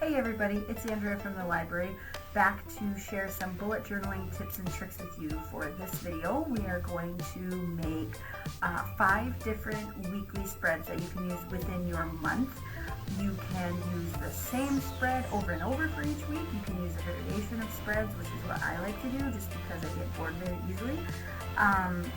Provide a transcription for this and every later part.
Hey everybody, it's Andrea from the library, back to share some bullet journaling tips and tricks with you. For this video, we are going to make 5 different weekly spreads that you can use within your month. You can use the same spread over and over for each week. You can use a variation of spreads, which is what I like to do just because I get bored very easily.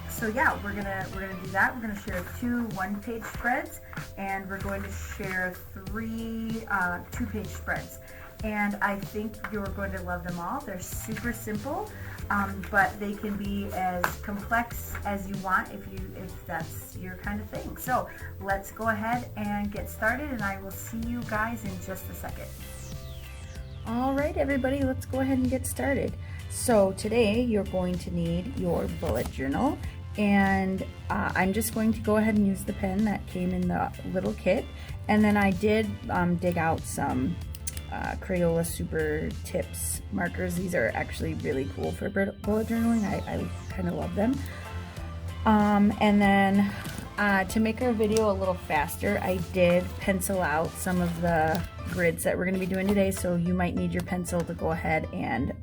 So yeah, we're gonna do that. We're gonna share 2 one-page spreads, and we're going to share 3 2-page spreads. And I think you're going to love them all. They're super simple, but they can be as complex as you want if that's your kind of thing. So let's go ahead and get started, and I will see you guys in just a second. All right, everybody, let's go ahead and get started. So today you're going to need your bullet journal, and I'm just going to go ahead and use the pen that came in the little kit. And then I did dig out some Crayola Super Tips markers. These are actually really cool for bullet journaling. I kind of love them. And then to make our video a little faster, I did pencil out some of the grids that we're going to be doing today. So you might need your pencil to go ahead and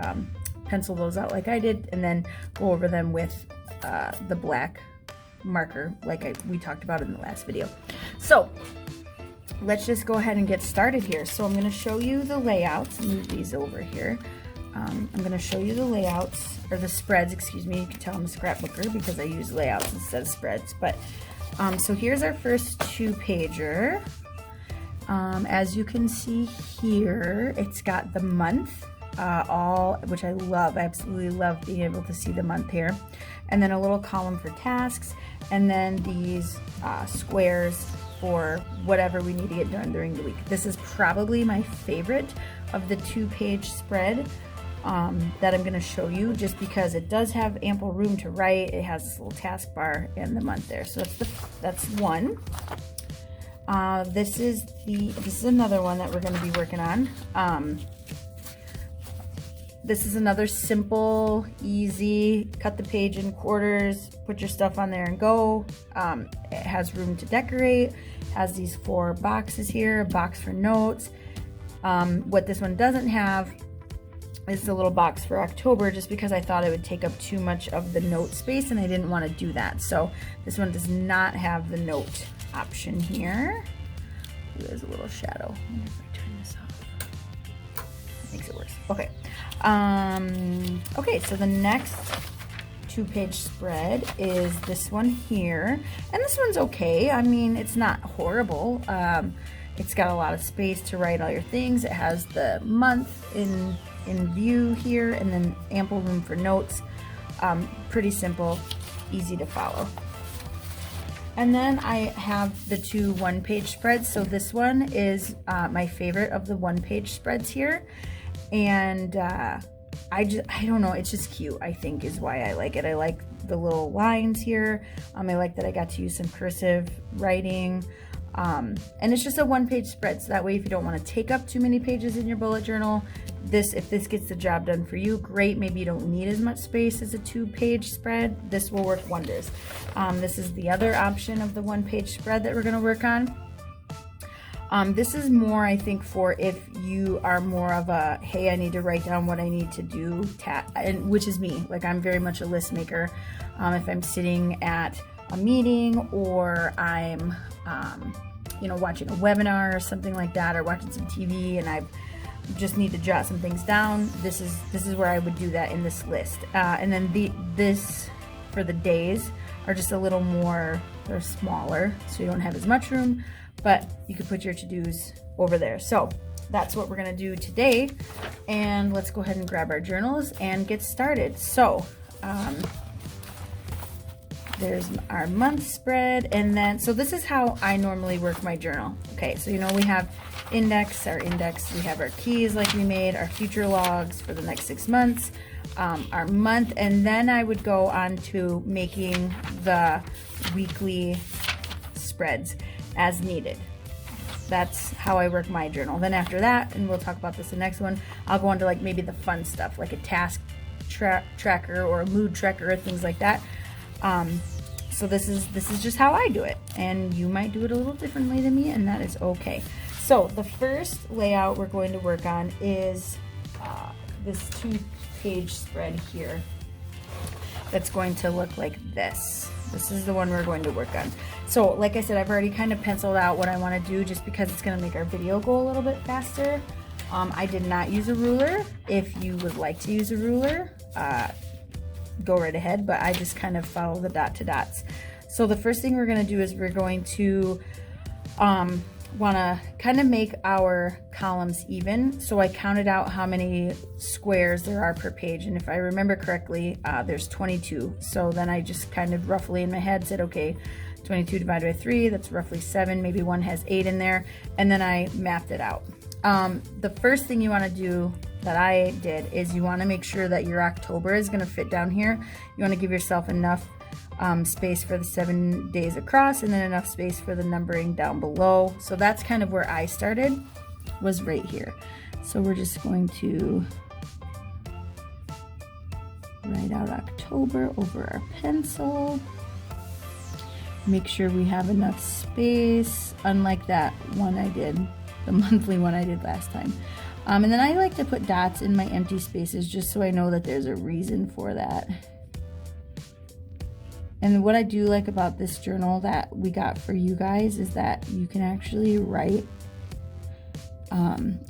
pencil those out like I did, and then go over them with the black marker like we talked about in the last video. So let's just go ahead and get started here. So I'm going to show you the layouts. Move these over here. I'm going to show you the layouts, or the spreads, excuse me. You can tell I'm a scrapbooker because I use layouts instead of spreads. But so here's our first 2-pager. As you can see here, it's got the month, which I love. I absolutely love being able to see the month here. And then a little column for tasks, and then these squares for whatever we need to get done during the week. This is probably my favorite of the 2-page spread that I'm going to show you, just because it does have ample room to write. It has this little taskbar and the month there. So that's one. This is another one that we're going to be working on. This is another simple, easy, cut the page in quarters, put your stuff on there and go. It has room to decorate, has these 4 boxes here, a box for notes. What this one doesn't have is the little box for October, just because I thought it would take up too much of the note space and I didn't want to do that. So this one does not have the note option here. Ooh, there's a little shadow. I wonder if I turn this off. That makes it worse. Okay. Okay, so the next 2-page spread is this one here, and this one's okay. I mean, it's not horrible. It's got a lot of space to write all your things. It has the month in view here, and then ample room for notes. Pretty simple, easy to follow. And then I have the 2 1-page spreads. So this one is my favorite of the 1-page spreads here. And I don't know, it's just cute, I think, is why I like it. I like the little lines here. I like that I got to use some cursive writing. And it's just a 1-page spread, so that way if you don't want to take up too many pages in your bullet journal, if this gets the job done for you, great. Maybe you don't need as much space as a 2-page spread. This will work wonders. This is the other option of the 1-page spread that we're going to work on. This is more, I think, for if you are more of a, hey, I need to write down what I need to do, which is me. Like, I'm very much a list maker. If I'm sitting at a meeting, or I'm, watching a webinar or something like that, or watching some TV, and I just need to jot some things down, this is where I would do that in this list. And then this for the days are just a little more, they're smaller, so you don't have as much room, but you could put your to-dos over there. So that's what we're going to do today, and let's go ahead and grab our journals and get started. So there's our month spread, and then so this is how I normally work my journal. Okay, so we have our index, we have our keys like we made, our future logs for the next 6 months, our month, and then I would go on to making the weekly spreads as needed. That's how I work my journal. Then after that, and we'll talk about this in the next one, I'll go on to like maybe the fun stuff, like a task tracker or a mood tracker or things like that. So this is just how I do it, and you might do it a little differently than me, and that is okay. So the first layout we're going to work on is this 2-page spread here. That's going to look like this. This is the one we're going to work on. So like I said, I've already kind of penciled out what I want to do just because it's going to make our video go a little bit faster. I did not use a ruler. If you would like to use a ruler, go right ahead, but I just kind of follow the dot to dots. So the first thing we're going to do is we're going to want to kind of make our columns even. So I counted out how many squares there are per page, and if I remember correctly, there's 22. So then I just kind of roughly in my head said, okay, 22 divided by 3, that's roughly 7, maybe one has 8 in there, and then I mapped it out. The first thing you want to do that I did is you want to make sure that your October is going to fit down here. You want to give yourself enough space for the 7 days across, and then enough space for the numbering down below. So that's kind of where I started, was right here. So we're just going to write out October over our pencil. Make sure we have enough space, unlike that one I did, the monthly one I did last time. And then I like to put dots in my empty spaces just so I know that there's a reason for that. And what I do like about this journal that we got for you guys is that you can actually write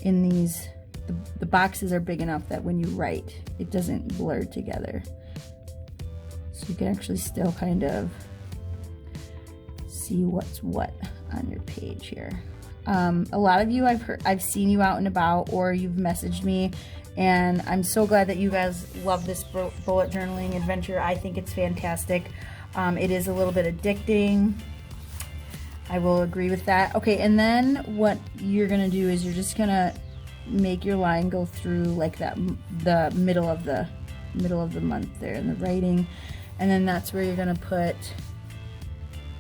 in these, the boxes are big enough that when you write, it doesn't blur together. So you can actually still kind of see what's what on your page here. A lot of you I've seen you out and about, or you've messaged me, and I'm so glad that you guys love this bullet journaling adventure. I think it's fantastic. It is a little bit addicting. I will agree with that. Okay, and then what you're gonna do is you're just gonna make your line go through like that, the middle of the month there in the writing, and then that's where you're gonna put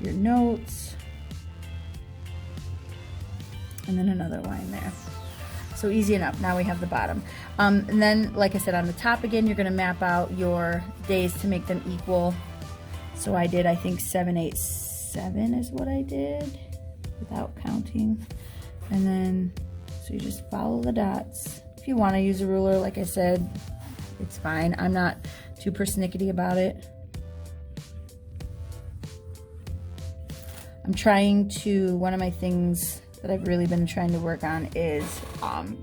your notes. And then another line there. So easy enough. Now we have the bottom. And then, like I said, on the top again, you're going to map out your days to make them equal. So I did, I think 7, 8, 7 is what I did without counting. And then, so you just follow the dots. If you want to use a ruler, like I said, it's fine. I'm not too persnickety about it. I'm trying to, one of my things that I've really been trying to work on is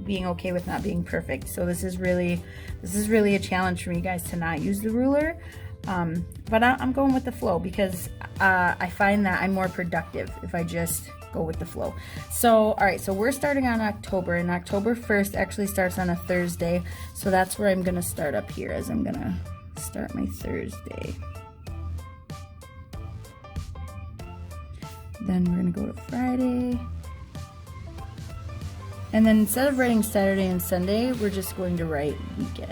being okay with not being perfect. So this is really a challenge for me, guys, to not use the ruler. But I'm going with the flow because I find that I'm more productive if I just go with the flow. So, all right, so we're starting on October, and October 1st actually starts on a Thursday. So that's where I'm gonna start up here, as I'm gonna start my Thursday. Then we're gonna go to Friday. And then instead of writing Saturday and Sunday, we're just going to write weekend.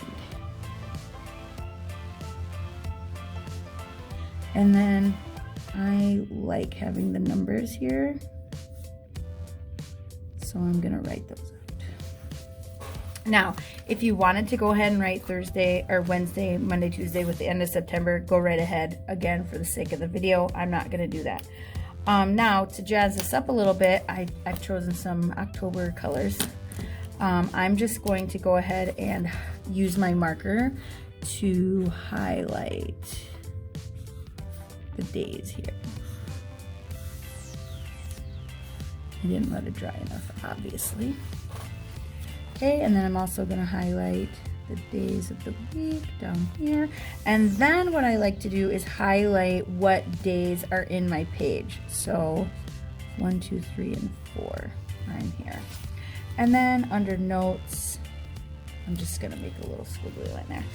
And then I like having the numbers here, so I'm gonna write those out. Now, if you wanted to go ahead and write Thursday or Wednesday, Monday, Tuesday with the end of September, go right ahead. Again, for the sake of the video, I'm not gonna do that. Now, to jazz this up a little bit, I've chosen some October colors. I'm just going to go ahead and use my marker to highlight the days here. I didn't let it dry enough, obviously. Okay, and then I'm also going to highlight the days of the week down here. And then what I like to do is highlight what days are in my page. So 1, 2, 3, and 4 are in here. And then under notes, I'm just gonna make a little squiggly line there.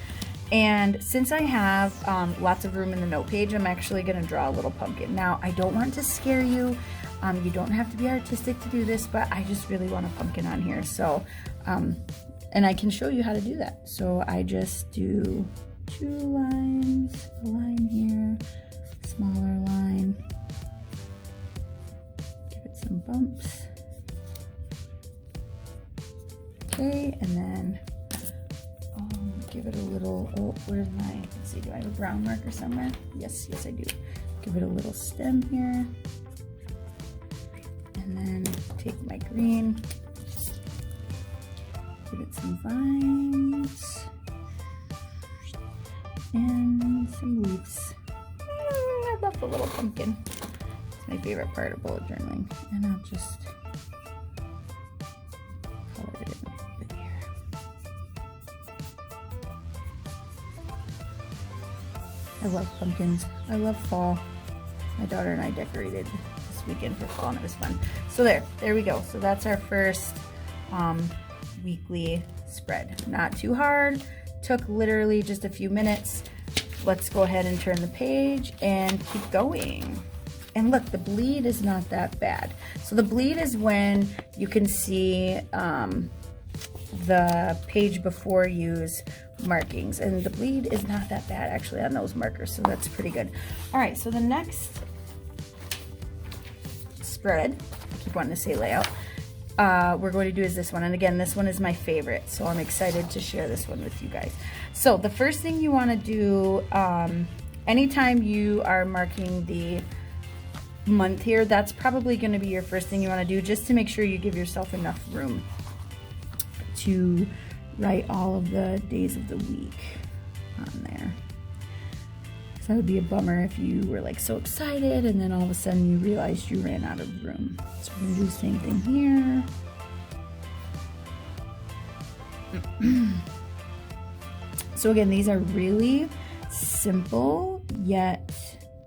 And since I have lots of room in the note page, I'm actually gonna draw a little pumpkin. Now, I don't want to scare you. You don't have to be artistic to do this, but I just really want a pumpkin on here. So, and I can show you how to do that. So I just do 2 lines, a line here, smaller line, give it some bumps. Okay, and then give it a little, oh, where's my, let's see, do I have a brown marker somewhere? Yes, I do. Give it a little stem here. And then take my green, give it some vines and some leaves. I love the little pumpkin. It's my favorite part of bullet journaling. And I'll just color it in a bit here. I love pumpkins. I love fall. My daughter and I decorated this weekend for fall and it was fun. So there we go. So that's our first weekly spread. Not too hard. Took literally just a few minutes. Let's go ahead and turn the page and keep going. And look, the bleed is not that bad. So the bleed is when you can see the page before use markings, and the bleed is not that bad actually on those markers, so that's pretty good. All right, so the next spread, I keep wanting to say layout, we're going to do is this one. And again, this one is my favorite, so I'm excited to share this one with you guys. So the first thing you want to do, anytime you are marking the month here, that's probably going to be your first thing you want to do, just to make sure you give yourself enough room to write all of the days of the week on there. Because that would be a bummer if you were like so excited and then all of a sudden you realized you ran out of room. So we're going to do the same thing here. So again, these are really simple yet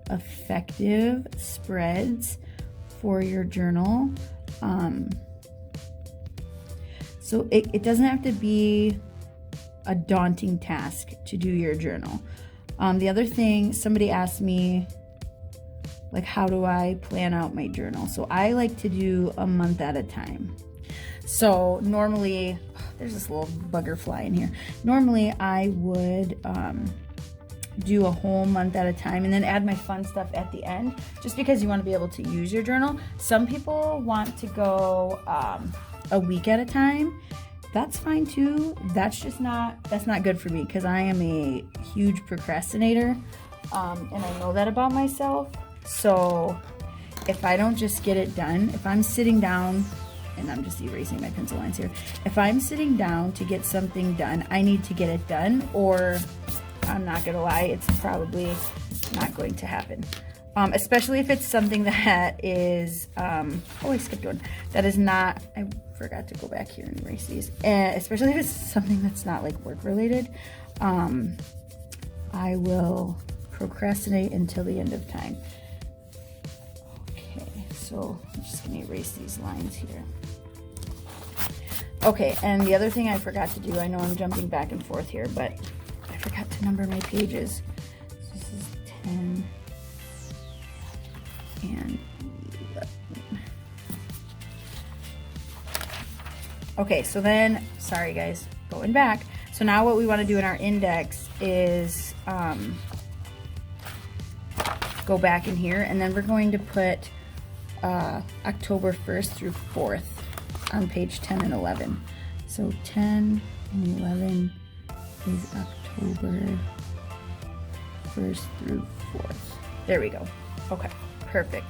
effective spreads for your journal. So it doesn't have to be a daunting task to do your journal. The other thing, somebody asked me, like, how do I plan out my journal? So I like to do a month at a time. So normally, there's this little bugger fly in here. Normally I would do a whole month at a time and then add my fun stuff at the end, just because you want to be able to use your journal. Some people want to go a week at a time. That's fine too. That's not good for me, because I am a huge procrastinator, and I know that about myself. So if I don't just get it done, if I'm sitting down, and I'm just erasing my pencil lines here, if I'm sitting down to get something done, I need to get it done, or I'm not gonna lie, it's probably not going to happen. Especially if it's something that is, oh, I skipped one. That is not, I forgot to go back here and erase these. Especially if it's something that's not like work related, I will procrastinate until the end of time. Okay, so I'm just gonna erase these lines here. Okay, and the other thing I forgot to do, I know I'm jumping back and forth here, but I forgot to number my pages. So this is 10 and 11. Okay, so then, sorry guys, going back. So now what we want to do in our index is go back in here, and then we're going to put October 1st through 4th on page 10 and 11. So 10 and 11 is October 1st through 4th. There we go. Okay, perfect.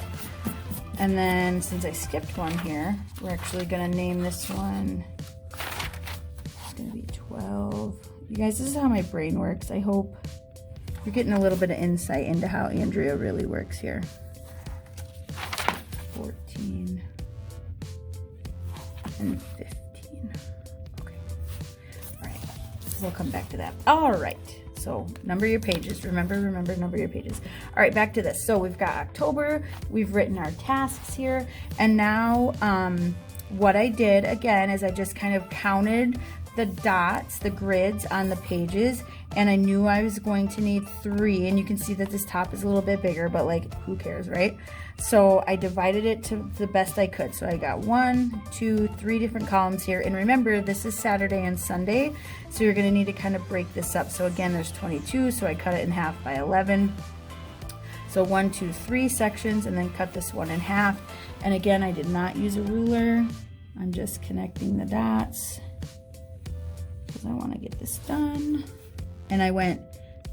And then since I skipped one here, we're actually gonna name this one, it's gonna be 12. You guys, this is how my brain works. I hope you're getting a little bit of insight into how Andrea really works here. 14 and 15. Okay. All right. We'll come back to that. All right. So number your pages. Remember, number your pages. All right, back to this. So we've got October. We've written our tasks here. And now what I did, again, is I just kind of counted the dots, the grids on the pages, and I knew I was going to need 3, and you can see that this top is a little bit bigger, but like, who cares, right? So I divided it to the best I could. So I got 1, 2, 3 different columns here, and remember, this is Saturday and Sunday, so you're gonna need to kind of break this up. So again, there's 22, so I cut it in half by 11. So 1, 2, 3 sections, and then cut this one in half. And again, I did not use a ruler. I'm just connecting the dots because I want to get this done. And I went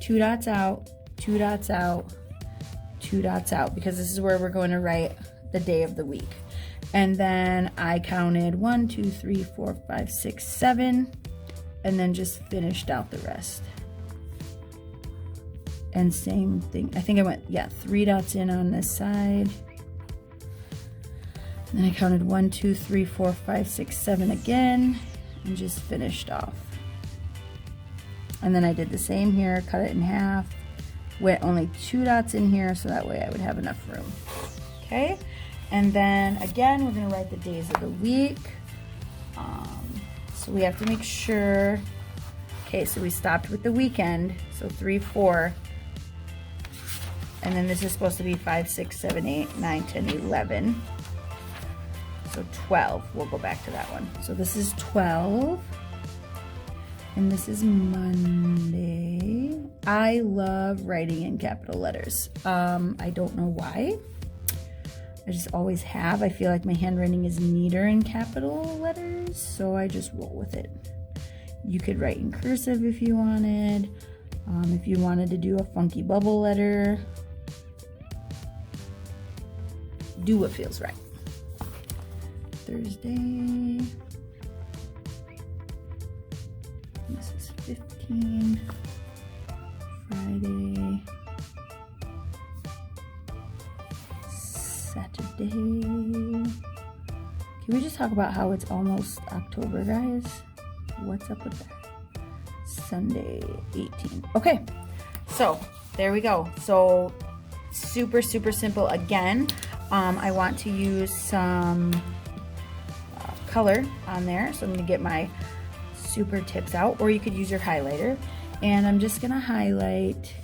2 dots out, 2 dots out, 2 dots out, because this is where we're going to write the day of the week. And then I counted 1, 2, 3, 4, 5, 6, 7, and then just finished out the rest. And same thing, I think I went, yeah, 3 dots in on this side. And then I counted 1, 2, 3, 4, 5, 6, 7 again, and just finished off. And then I did the same here, cut it in half, went only 2 dots in here, so that way I would have enough room. Okay, and then again, we're gonna write the days of the week. So we have to make sure, okay, so we stopped with the weekend, so 3, 4, and then this is supposed to be 5, 6, 7, 8, 9, 10, 11. So 12, we'll go back to that one. So this is 12, and this is Monday. I love writing in capital letters. I don't know why. I just always have. I feel like my handwriting is neater in capital letters, so I just roll with it. You could write in cursive if you wanted. If you wanted to do a funky bubble letter, do what feels right. Thursday. This is 15. Friday. Saturday. Can we just talk about how it's almost October, guys? What's up with that? Sunday, 18. Okay, so there we go. So super, super simple. Again, I want to use some color on there. So I'm going to get my super tips out, or you could use your highlighter. And I'm just going to highlight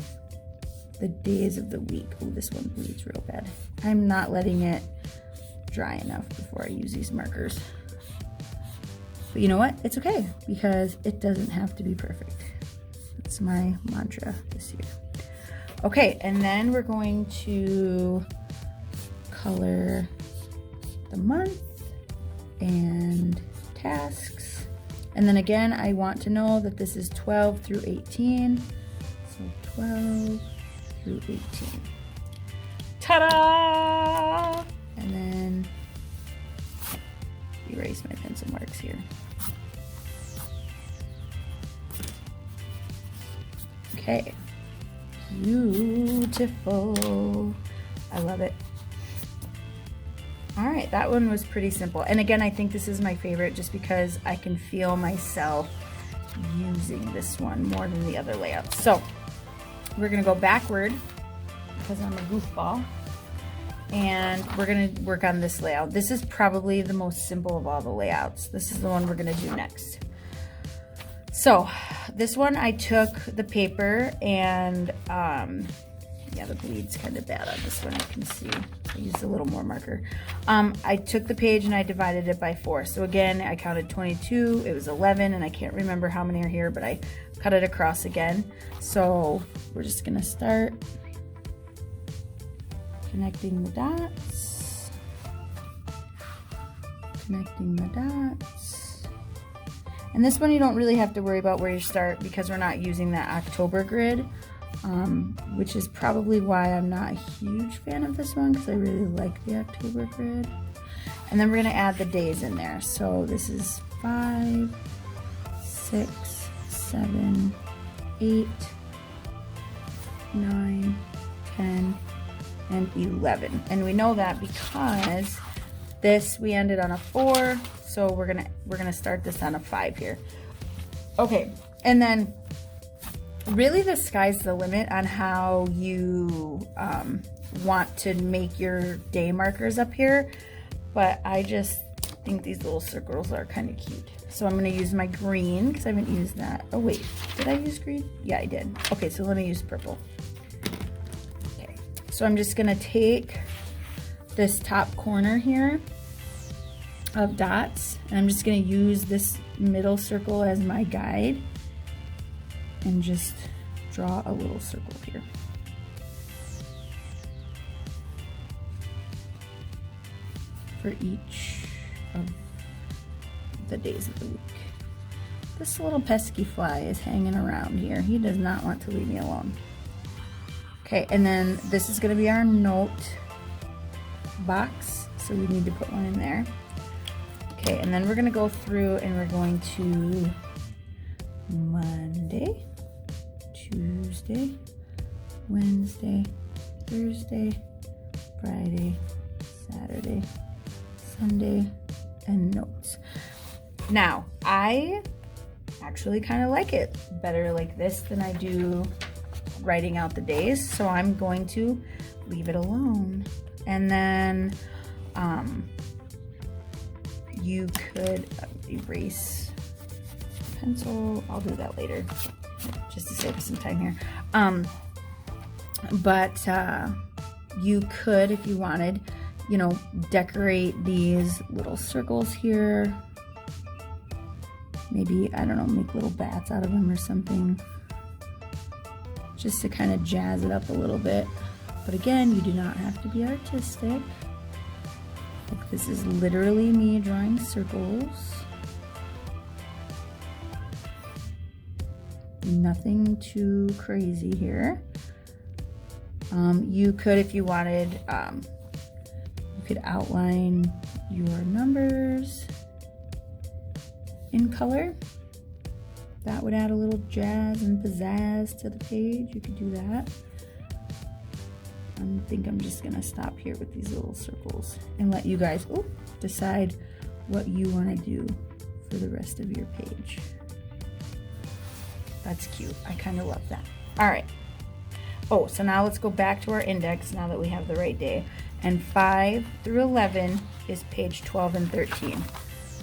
the days of the week. Oh, this one bleeds real bad. I'm not letting it dry enough before I use these markers. But you know what? It's okay, because it doesn't have to be perfect. That's my mantra this year. Okay, and then we're going to color the month and tasks. And then again, I want to know that this is 12 through 18. So 12 through 18. Ta-da! And then erase my pencil marks here. Okay, beautiful. I love it. All right, that one was pretty simple. And again, I think this is my favorite just because I can feel myself using this one more than the other layouts. So we're gonna go backward because I'm a goofball. And we're gonna work on this layout. This is probably the most simple of all the layouts. This is the one we're gonna do next. So this one, I took the paper and yeah, the bleed's kind of bad on this one, you can see. I used a little more marker. I took the page and I divided it by 4. So again, I counted 22, it was 11, and I can't remember how many are here, but I cut it across again. So we're just gonna start connecting the dots, connecting the dots. And this one you don't really have to worry about where you start because we're not using that October grid, which is probably why I'm not a huge fan of this one because I really like the October grid. And then we're gonna add the days in there. So this is 5, 6, 7, 8, 9, 10, and 11. And we know that because this we ended on a 4, so we're gonna start this on a 5 here. Okay, and then really the sky's the limit on how you want to make your day markers up here, but I just think these little circles are kind of cute. So I'm gonna use my green because I haven't used that. Oh wait, did I use green? Yeah, I did. Okay, so let me use purple. So I'm just gonna take this top corner here of dots, and I'm just gonna use this middle circle as my guide and just draw a little circle here. For each of the days of the week. This little pesky fly is hanging around here. He does not want to leave me alone. Okay, and then this is gonna be our note box. So so we need to put one in there. Okay, and then we're gonna go through and we're going to Monday, Tuesday, Wednesday, Thursday, Friday, Saturday, Sunday, and notes. Now, I actually kind of like it better like this than I do writing out the days, so I'm going to leave it alone. And then you could erase pencil. I'll do that later just to save us some time here. But you could, if you wanted, you know, decorate these little circles here. Maybe, I don't know, make little bats out of them or something, just to kind of jazz it up a little bit. But again, you do not have to be artistic. Like, this is literally me drawing circles. Nothing too crazy here. You could, if you wanted, you could outline your numbers in color. That would add a little jazz and pizzazz to the page. You could do that. I think I'm just gonna stop here with these little circles and let you guys decide what you want to do for the rest of your page. That's cute. I kind of love that. All right. Oh, so now let's go back to our index now that we have the right day. And 5 through 11 is page 12 and 13.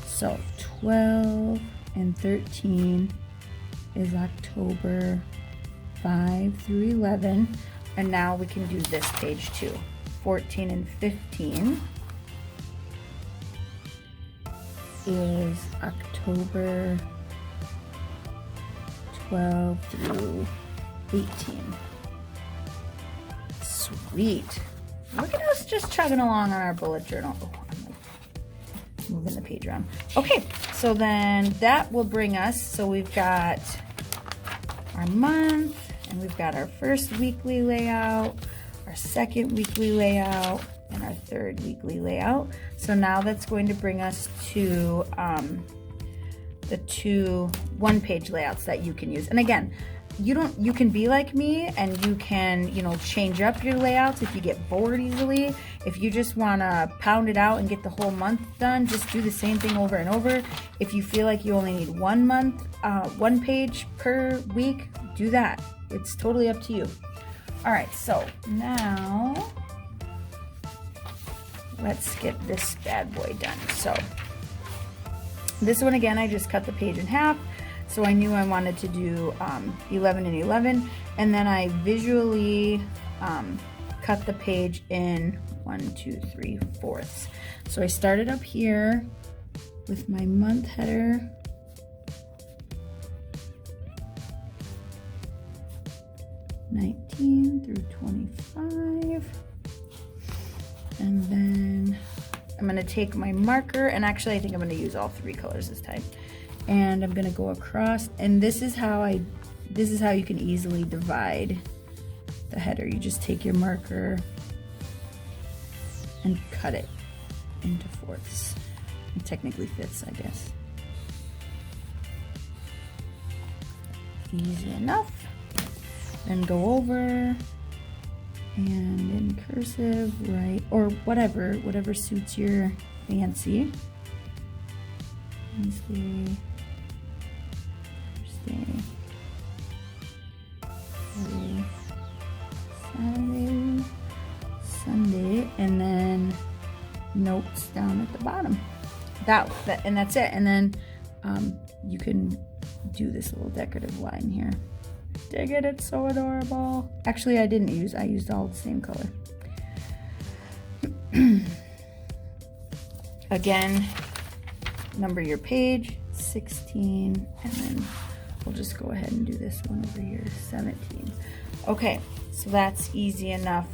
So 12 and 13 is October, 5 through 11. And now we can do this page too. 14 and 15 is October 12 through 18. Sweet. Look at us just chugging along on our bullet journal. Oh, I'm like moving the page around. Okay, so then that will bring us, so we've got our month, and we've got our first weekly layout, our second weekly layout, and our third weekly layout. So now that's going to bring us to the 2 one-page layouts that you can use. And again, you can be like me and you can, you know, change up your layouts if you get bored easily. If you just want to pound it out and get the whole month done, just do the same thing over and over. If you feel like you only need 1 month, 1 page per week, do that. It's totally up to you. All right, so now let's get this bad boy done. So this one, again, I just cut the page in half. So I knew I wanted to do 11 and 11, and then I visually cut the page in 1, 2, 3 fourths. So I started up here with my month header. (19 through 25), and then I'm going to take my marker, and actually I think I'm going to use all 3 colors this time. And I'm gonna go across, and this is how you can easily divide the header. You just take your marker and cut it into fourths, and technically fifths, I guess. Easy enough. Then go over and in cursive, right, or whatever suits your fancy. Wednesday, Thursday, Friday, Saturday, Sunday, and then notes down at the bottom. And that's it. And then you can do this little decorative line here. Dig it, it's so adorable. Actually, I used all the same color. Again, number your page, 16, and then we'll just go ahead and do this one over here, 17. Okay, so that's easy enough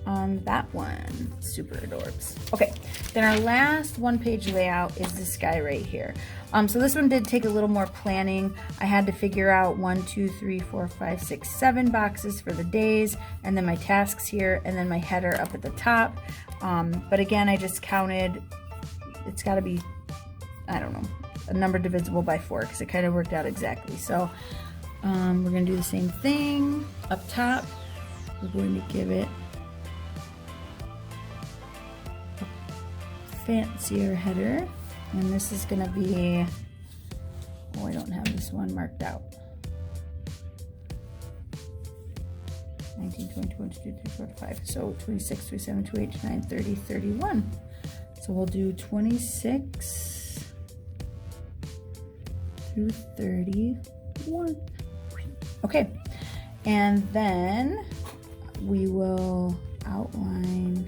on that one. Super adorbs. Okay, then our last one-page layout is this guy right here. So this one did take a little more planning. I had to figure out 1, 2, 3, 4, 5, 6, 7 boxes for the days, and then my tasks here, and then my header up at the top. But again, I just counted, it's got to be, I don't know, a number divisible by 4, because it kind of worked out exactly. So we're going to do the same thing up top. We're going to give it a fancier header. And this is going to be, oh, I don't have this one marked out. 19, 20, 21, 22, 23, 25. So 26, 27, 28, 29, 30, 31. So we'll do 26 through 31. Okay. And then we will outline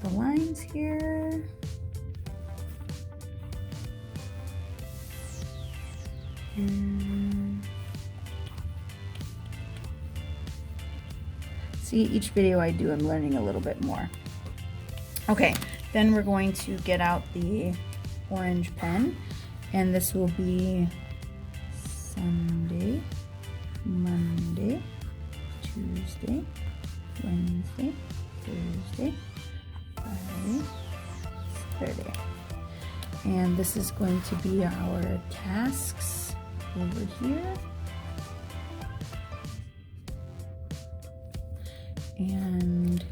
the lines here. See, each video I do, I'm learning a little bit more. Okay, then we're going to get out the orange pen, and this will be Sunday, Monday, Tuesday, Wednesday, Thursday, Friday, Saturday. And this is going to be our tasks over here. And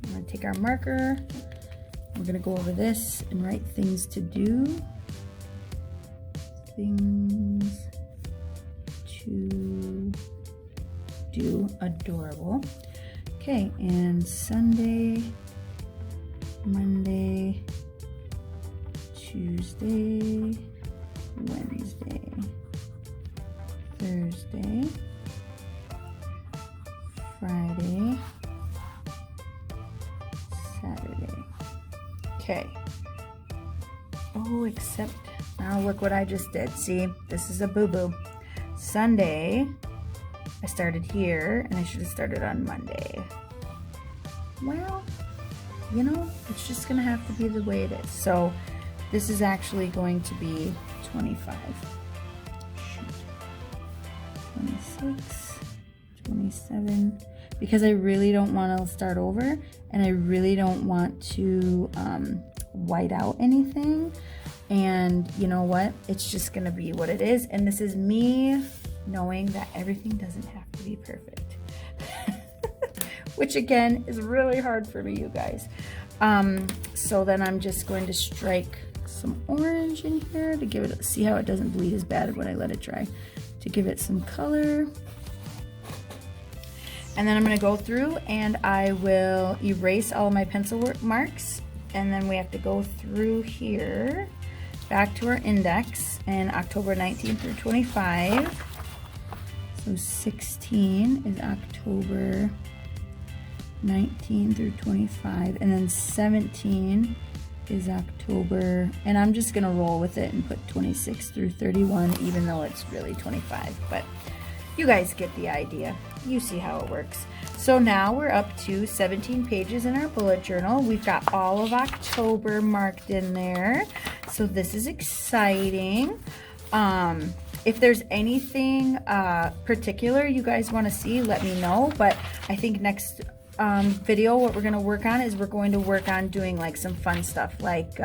I'm going to take our marker. We're going to go over this and write things to do. Things to do. Adorable. Okay, and Sunday, Monday, Tuesday, Wednesday, Thursday, Friday, Saturday. Okay. Oh, except now look what I just did. See, this is a boo-boo. Sunday, I started here, and I should have started on Monday. Well, you know, it's just gonna have to be the way it is. So this is actually going to be 25. Shoot. 26, 27, because I really don't want to start over, and I really don't want to white out anything. And you know what? It's just gonna be what it is. And this is me knowing that everything doesn't have to be perfect. Which again is really hard for me, you guys. So then I'm just going to strike some orange in here to give it, see how it doesn't bleed as bad when I let it dry, to give it some color. And then I'm going to go through and I will erase all of my pencil marks, and then we have to go through here back to our index in October 19 through 25. So 16 is October 19 through 25, and then 17 is October, and I'm just gonna roll with it and put 26 through 31, even though it's really 25, but you guys get the idea. You see how it works. So now we're up to 17 pages in our bullet journal. We've got all of October marked in there, so this is exciting. If there's anything particular you guys want to see, let me know. But I think next video, what we're going to work on is we're going to work on doing like some fun stuff like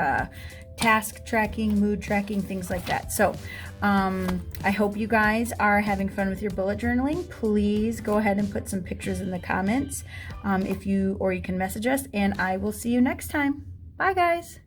task tracking, mood tracking, things like that. So I hope you guys are having fun with your bullet journaling. Please go ahead and put some pictures in the comments or you can message us, and I will see you next time. Bye guys.